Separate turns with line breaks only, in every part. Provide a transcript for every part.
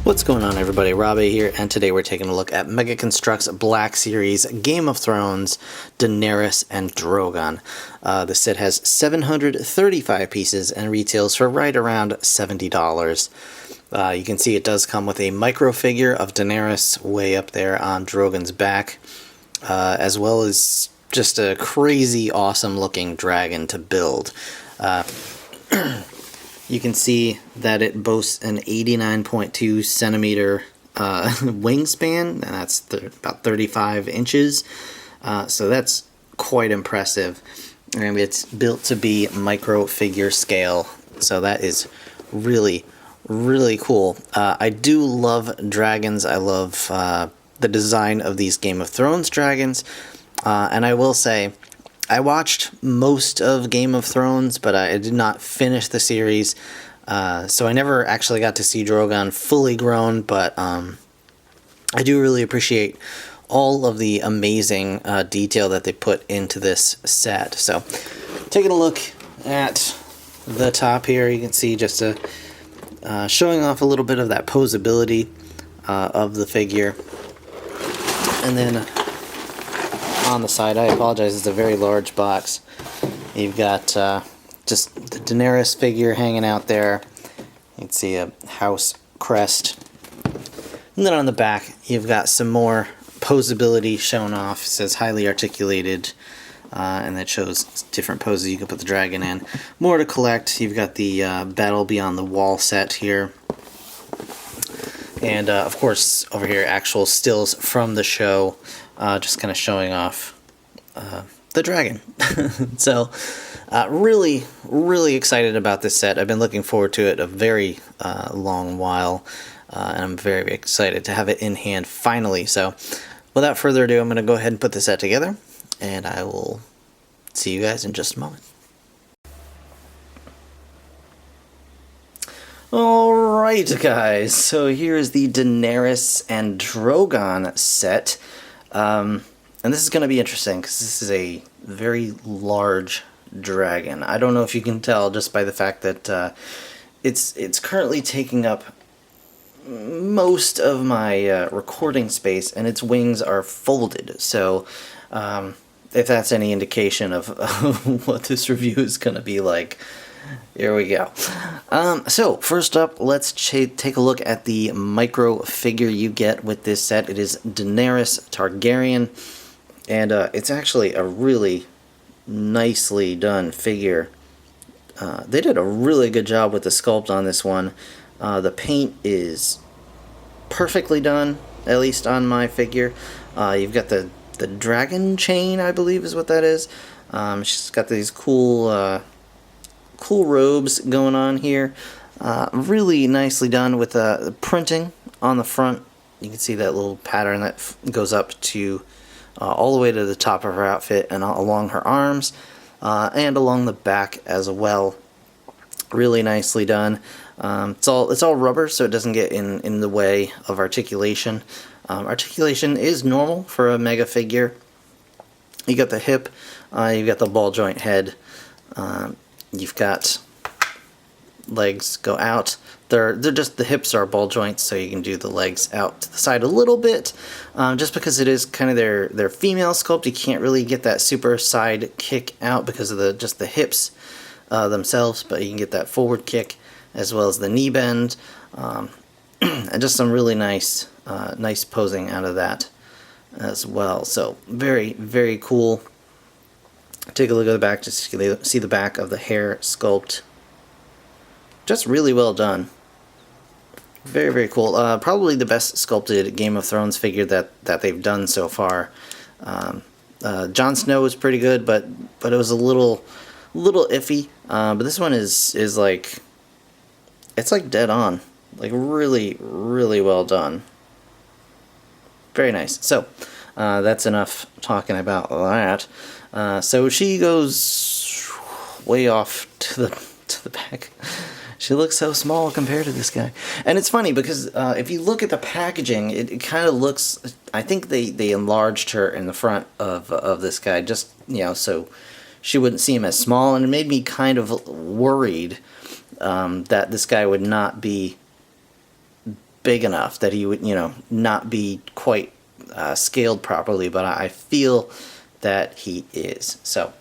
What's going on, everybody? Robbie here, and today we're taking a look at Mega Construx Black Series Game of Thrones Daenerys and Drogon. The set has 735 pieces and retails for right around $70. You can see it does come with a micro figure of Daenerys way up there on Drogon's back, as well as just a crazy awesome looking dragon to build. You can see that it boasts an 89.2 centimeter wingspan, and that's about 35 inches. So that's quite impressive. And it's built to be micro figure scale, so that is really, really cool. I do love dragons. I love the design of these Game of Thrones dragons, and I will say, I watched most of Game of Thrones, but I did not finish the series, so I never actually got to see Drogon fully grown, but I do really appreciate all of the amazing detail that they put into this set. So, taking a look at the top here, you can see just showing off a little bit of that posability of the figure, and then on the side, I apologize, it's a very large box. You've got just the Daenerys figure hanging out there. You can see a house crest. And then on the back, you've got some more posability shown off. It says highly articulated, and that shows different poses you can put the dragon in. More to collect. You've got the Battle Beyond the Wall set here. And, of course, over here, actual stills from the show, just kind of showing off the dragon. So, really, really excited about this set. I've been looking forward to it a very long while, and I'm very, very excited to have it in hand finally. So, without further ado, I'm going to go ahead and put the set together, and I will see you guys in just a moment. Alright, guys, so here is the Daenerys and Drogon set, and this is going to be interesting because this is a very large dragon. I don't know if you can tell just by the fact that it's currently taking up most of my recording space, and its wings are folded, so if that's any indication of what this review is going to be like, here we go. So, first up, let's take a look at the micro figure you get with this set. It is Daenerys Targaryen, and it's actually a really nicely done figure. They did a really good job with the sculpt on this one. The paint is perfectly done, at least on my figure. You've got the dragon chain, I believe is what that is. She's got these cool robes going on here. Really nicely done with the printing on the front. You can see that little pattern that goes up to all the way to the top of her outfit and along her arms, and along the back as well. Really nicely done. It's all rubber, so it doesn't get in the way of articulation. Articulation is normal for a mega figure. You got the hip, you've got the ball joint head. You've got legs go out. They're just, the hips are ball joints, so you can do the legs out to the side a little bit. Just because it is kind of their female sculpt, you can't really get that super side kick out because of just the hips themselves, but you can get that forward kick as well as the knee bend, and just some really nice posing out of that as well. So very, very cool. Take a look at the back to see the back of the hair sculpt. Just really well done. Very, very cool. Probably the best sculpted Game of Thrones figure that they've done so far. Jon Snow was pretty good, but it was a little iffy. But this one is like, it's like dead on. Like really, really well done. Very nice. So, that's enough talking about that. So she goes way off to the back. She looks so small compared to this guy. And it's funny because if you look at the packaging, it kind of looks, I think they enlarged her in the front of this guy, just, so she wouldn't seem as small, and it made me kind of worried that this guy would not be big enough that he would, not be quite scaled properly, but I feel that he is. So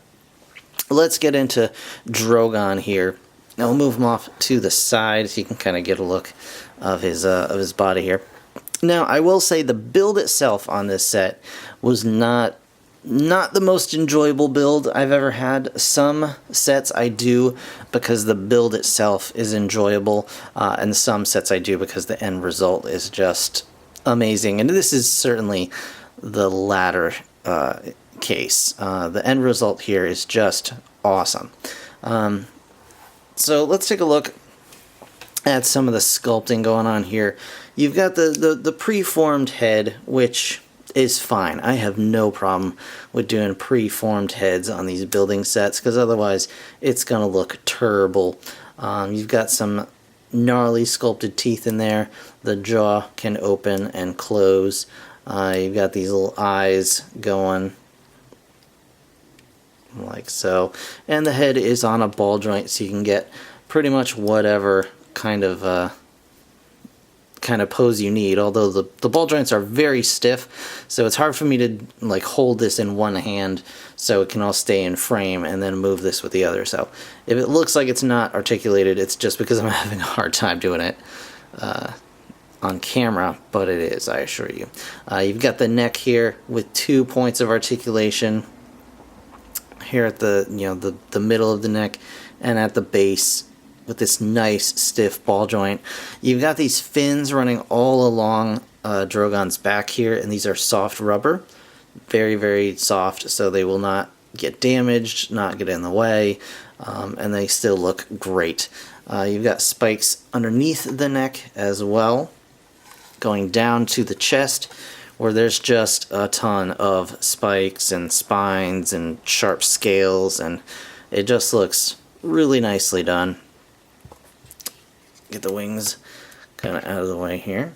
let's get into Drogon here. Now we'll move him off to the side so you can kind of get a look of his body here. Now I will say the build itself on this set was not the most enjoyable build I've ever had. Some sets I do because the build itself is enjoyable, and some sets I do because the end result is just amazing. And this is certainly the latter case. The end result here is just awesome. So let's take a look at some of the sculpting going on here. You've got the preformed head, which is fine. I have no problem with doing preformed heads on these building sets, because otherwise it's going to look terrible. You've got some gnarly sculpted teeth in there. The jaw can open and close. You've got these little eyes going like so, and the head is on a ball joint, so you can get pretty much whatever kind of pose you need, although the ball joints are very stiff, so it's hard for me to like hold this in one hand so it can all stay in frame and then move this with the other. So if it looks like it's not articulated, it's just because I'm having a hard time doing it on camera, but it is, I assure you. You've got the neck here with 2 points of articulation here at the middle of the neck and at the base, with this nice stiff ball joint. You've got these fins running all along Drogon's back here, and these are soft rubber, very, very soft, so they will not get damaged, not get in the way, and they still look great. You've got spikes underneath the neck as well, going down to the chest, where there's just a ton of spikes and spines and sharp scales, and it just looks really nicely done. Get the wings kind of out of the way here.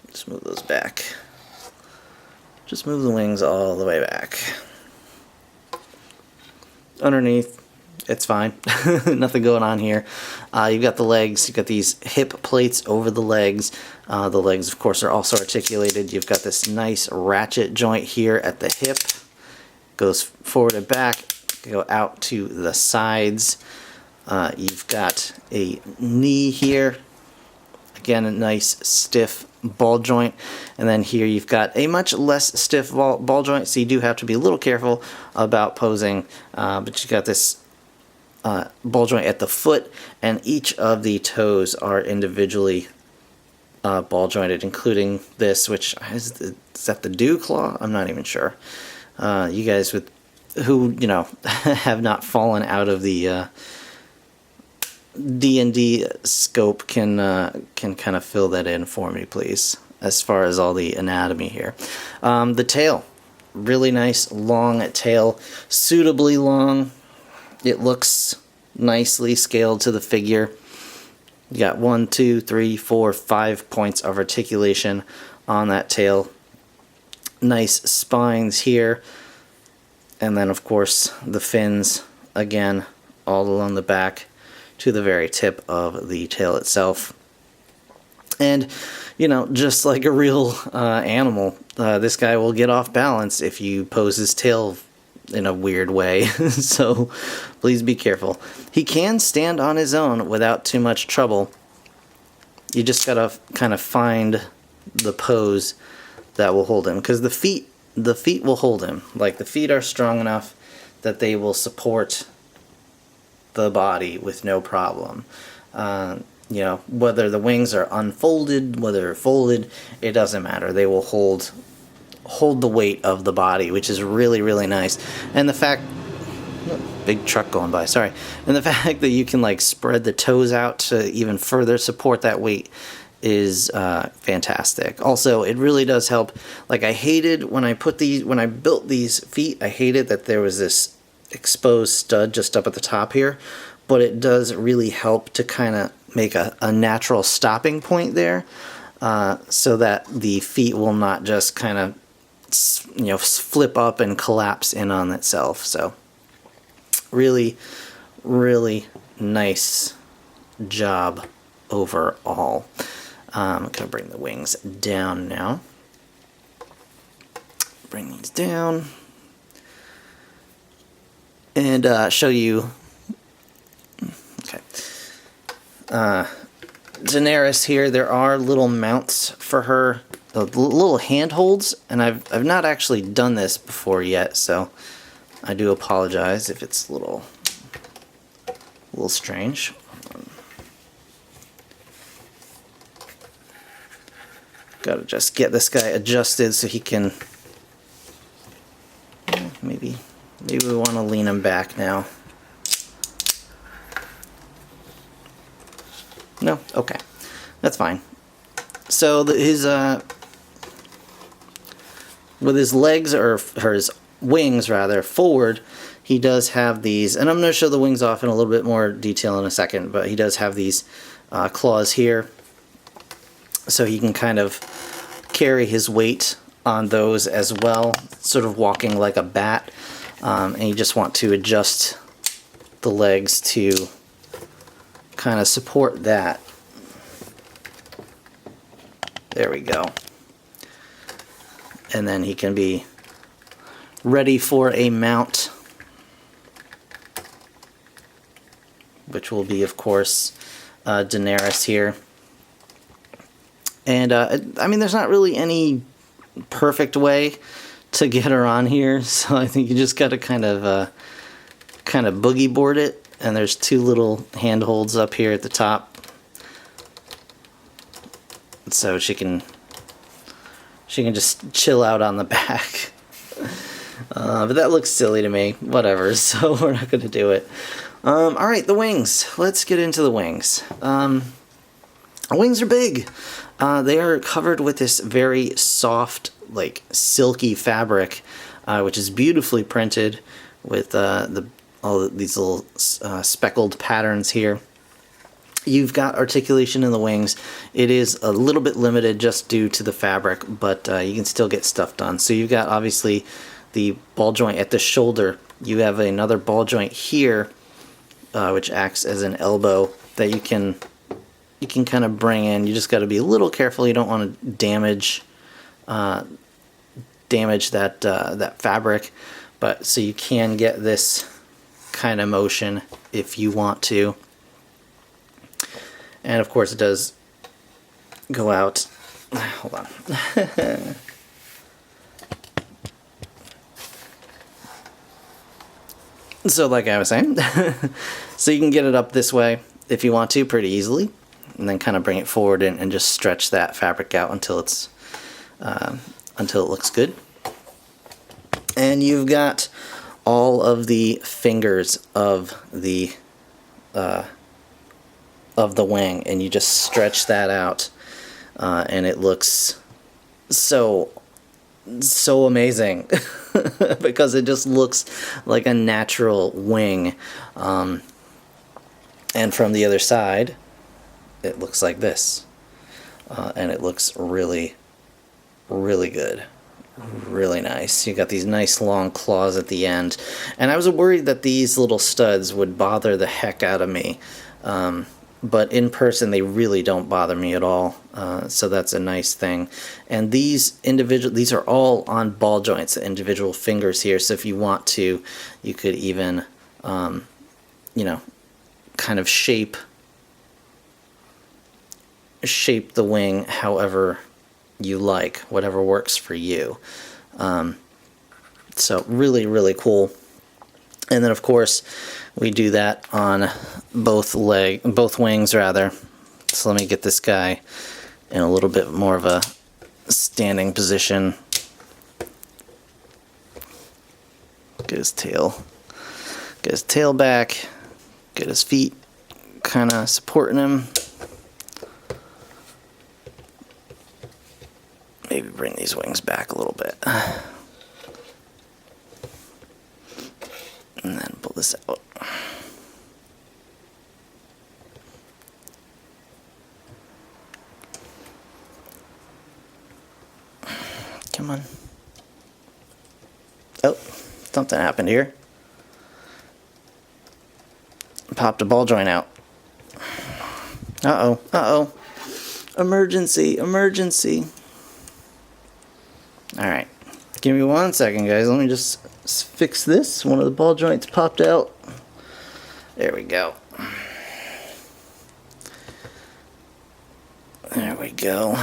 Just move those back. Just move the wings all the way back. Underneath, it's fine. Nothing going on here. You've got the legs. You've got these hip plates over the legs. The legs, of course, are also articulated. You've got this nice ratchet joint here at the hip. Goes forward and back. Go out to the sides. You've got a knee here. Again, a nice stiff ball joint. And then here you've got a much less stiff ball joint, so you do have to be a little careful about posing. But you've got this ball joint at the foot, and each of the toes are individually ball jointed, including this, which is that the dew claw? I'm not even sure. You guys who have not fallen out of the D&D scope can kind of fill that in for me, please, as far as all the anatomy here. The tail, really nice long tail, suitably long. It looks nicely scaled to the figure. You got 1, 2, 3, 4, 5 points of articulation on that tail. Nice spines here. And then, of course, the fins, again, all along the back to the very tip of the tail itself. And, just like a real animal, this guy will get off balance if you pose his tail in a weird way, so please be careful. He can stand on his own without too much trouble. You just gotta kind of find the pose that will hold him, because the feet will hold him. Like, the feet are strong enough that they will support the body with no problem. Whether the wings are unfolded, whether they're folded, it doesn't matter. They will hold the weight of the body, which is really, really nice. And the fact, big truck going by, sorry. And the fact that you can like spread the toes out to even further support that weight is fantastic. Also, it really does help. Like, I hated when I built these feet, I hated that there was this exposed stud just up at the top here, but it does really help to kind of make a natural stopping point there, so that the feet will not just kind of flip up and collapse in on itself. So really, really nice job overall. I'm going to bring the wings down now. Bring these down. And show you... Okay. Daenerys here, there are little mounts for her, the little handholds, and I've not actually done this before yet, so I do apologize if it's a little strange. Gotta just get this guy adjusted so he can... Maybe we want to lean him back now. No? Okay. That's fine. So with his legs, or his wings rather, forward, he does have these, and I'm going to show the wings off in a little bit more detail in a second, but he does have these claws here, so he can kind of carry his weight on those as well, sort of walking like a bat, and you just want to adjust the legs to kind of support that. There we go. And then he can be ready for a mount, which will be, of course, Daenerys here. And I mean, there's not really any perfect way to get her on here, so I think you just got to kind of boogie board it. And there's two little handholds up here at the top, so she can just chill out on the back. But that looks silly to me. Whatever. So we're not going to do it. All right, the wings. Let's get into the wings. Wings are big. They are covered with this very soft, like silky fabric, which is beautifully printed with all these little speckled patterns here. You've got articulation in the wings. It is a little bit limited just due to the fabric, but you can still get stuff done. So you've got obviously the ball joint at the shoulder. You have another ball joint here, which acts as an elbow that you can kind of bring in. You just got to be a little careful. You don't want to damage that fabric, but so you can get this kind of motion if you want to. And of course it does go out. Hold on. So like I was saying, so you can get it up this way if you want to pretty easily, and then kind of bring it forward and just stretch that fabric out until it's until it looks good. And you've got all of the fingers of the wing, and you just stretch that out, and it looks so amazing because it just looks like a natural wing. And from the other side, it looks like this, and it looks really good. Really nice. You got these nice long claws at the end, and I was worried that these little studs would bother the heck out of me, but in person they really don't bother me at all, so that's a nice thing. And these are all on ball joints, the individual fingers here, so if you want to, you could even you know, kind of shape the wing however you like, whatever works for you. So really cool. And then of course we do that on both wings rather. So let me get this guy in a little bit more of a standing position. Get his tail back, get his feet kind of supporting him. Maybe bring these wings back a little bit. And then pull this out. Come on. Oh, something happened here. Popped a ball joint out. Uh-oh, uh-oh. Emergency, emergency. Alright. Give me 1 second, guys. Let me just fix this. One of the ball joints popped out. There we go. There we go.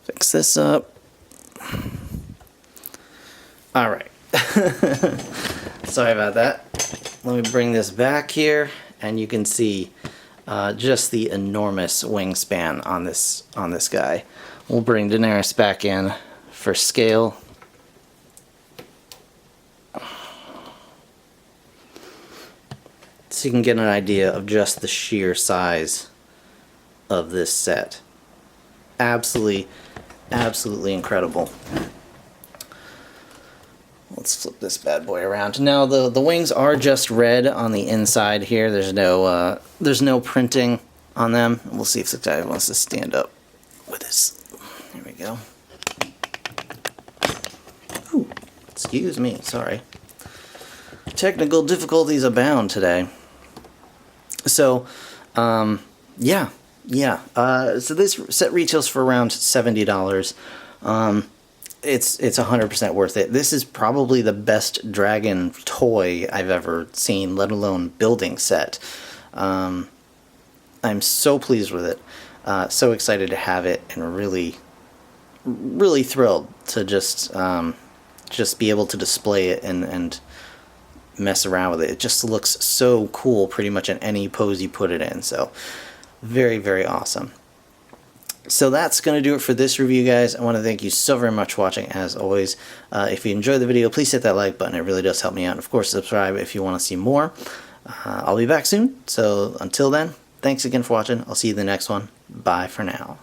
Fix this up. Alright. Sorry about that. Let me bring this back here, and you can see just the enormous wingspan on this guy. We'll bring Daenerys back in for scale. So you can get an idea of just the sheer size of this set. Absolutely, absolutely incredible. Let's flip this bad boy around. Now the wings are just red on the inside here. There's no printing on them. We'll see if the guy wants to stand up with this. Here we go. Ooh, excuse me, sorry. Technical difficulties abound today. So, yeah. So this set retails for around $70. It's 100% worth it. This is probably the best dragon toy I've ever seen, let alone building set. I'm so pleased with it. So excited to have it, and really thrilled to just be able to display it and mess around with it. It just looks so cool pretty much in any pose you put it in. So very, very awesome. So that's going to do it for this review, guys. I want to thank you so very much for watching, as always. If you enjoyed the video, please hit that like button. It really does help me out. And of course, subscribe if you want to see more. I'll be back soon. So until then, thanks again for watching. I'll see you in the next one. Bye for now.